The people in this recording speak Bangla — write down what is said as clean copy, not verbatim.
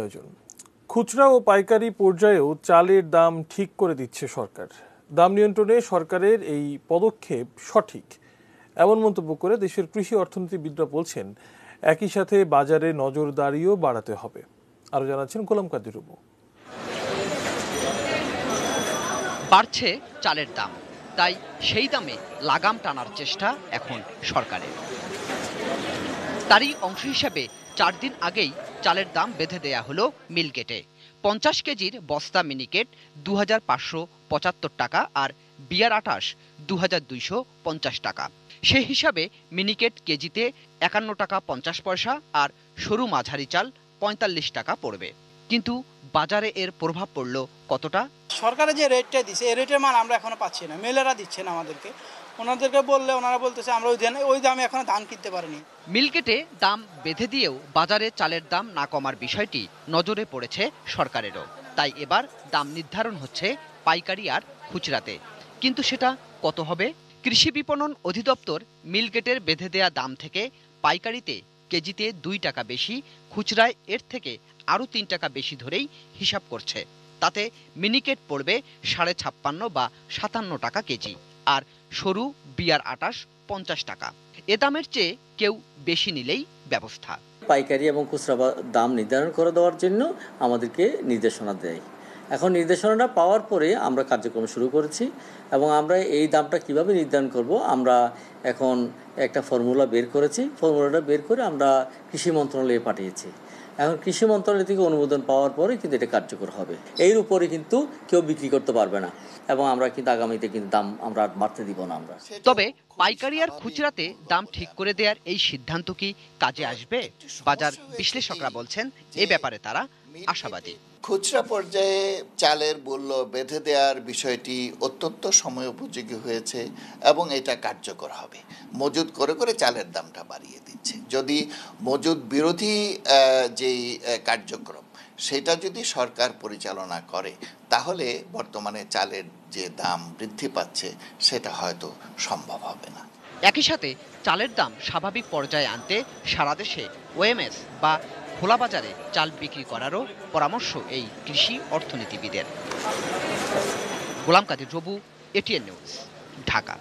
আয়োজন। খুচরা ও পাইকারি পর্যায়েও চালের দাম ঠিক করে দিচ্ছে সরকার। দাম নিয়ন্ত্রণে সরকারের এই পদক্ষেপ সঠিক এমন মন্তব্য করে দেশের কৃষি অর্থনীতিবিদরা বলছেন, একই সাথে বাজারে নজরদারিও বাড়াতে হবে। আরো জানাচ্ছেন গোলাম কাদের রুবু। বাড়ছে চালের দাম, তাই সেই দামে লাগাম টানার চেষ্টা এখন সরকারের। তারই অংশ হিসেবে 4 দিন আগেই চালের দাম বেঁধে দেয়া হলো মিলগেটে। 50 কেজির বস্তা মিনিকেট 2575 টাকা আর বিয়ার 28 2250 টাকা। সেই হিসাবে মিনিকেট কেজিতে 51 টাকা 50 পয়সা আর সরু মাঝারি চাল 45 টাকা পড়বে। কিন্তু বাজারে এর প্রভাব পড়ল কতটা? সরকারের যে রেটটা দিচ্ছে এই রেটের মাল আমরা এখনো পাচ্ছি না, মেলেরা দিচ্ছে না আমাদেরকে। ওনাদেরকে বললে ওনারা বলতেছে আমরা ওই দামে এখনো ধান কিনতে পারিনি। মিলগেটে দাম বেঁধে দিয়েও বাজারে চালের দাম না কমার বিষয়টি নজরে পড়েছে সরকারেরও। তাই এবার দাম নির্ধারণ হচ্ছে পাইকারি আর খুচরাতে। কিন্তু সেটা কত হবে? কৃষি বিপণন অধিদপ্তর মিলগেটের বেঁধে দেয়া দাম থেকে পাইকারিতে কেজিতে 2 টাকা বেশি, খুচরায় এর থেকে আরও 3 টাকা বেশি ধরেই হিসাব করছে। তাতে মিনিকেট পড়বে 56.5 বা 57 টাকা কেজি, আর সরু বিয়ার 28 50 টাকা। এ দামের চেয়ে কেউ বেশি নিলেই ব্যবস্থা। পাইকারি এবং খুচরা দাম নির্ধারণ করে দেওয়ার জন্য আমাদেরকে নির্দেশনা দেয়। এখন নির্দেশনাটা পাওয়ার পরে আমরা কার্যক্রম শুরু করেছি এবং আমরা এই দামটা কিভাবে নির্ধারণ করব, আমরা এখন একটা ফর্মুলা বের করেছি। ফর্মুলাটা বের করে আমরা কৃষি মন্ত্রণালয়ে পাঠিয়েছি। এখন কৃষি মন্ত্রণালয় থেকে অনুমোদন পাওয়ার পরে কিন্তু এটা কার্যকর হবে। এর উপরে কিন্তু কেউ বিক্রি করতে পারবে না এবং আমরা কিন্তু আগামীতে কিন্তু দাম আমরা বাড়তে দিব না। আমরা তবে পাইকারি আর খুচরাতে দাম ঠিক করে দেওয়ার এই সিদ্ধান্ত কি কাজে আসবে? বাজার বিশ্লেষকরা বলছেন এ ব্যাপারে তারা আশাবাদী। খুচরা পর্যায়ে চালের মূল্য বেঁধে দেওয়ার বিষয়টি অত্যন্ত সময়োপযোগী হয়েছে এবং এটা কার্যকর হবে। মজুদ করে করে চালের দামটা বাড়িয়ে দিচ্ছে। যদি মজুদ বিরোধী যেই কার্যক্রম সেটা যদি সরকার পরিচালনা করে, তাহলে বর্তমানে চালের যে দাম বৃদ্ধি পাচ্ছে সেটা হয়তো সম্ভব হবে না। একই সাথে চালের দাম স্বাভাবিক পর্যায়ে আনতে সারা দেশে ওএমএস বা খোলা বাজারে চাল বিক্রি করারও পরামর্শ এই কৃষি অর্থনীতিবিদের। গোলাম কাদের রবু, এটিএন নিউজ, ঢাকা।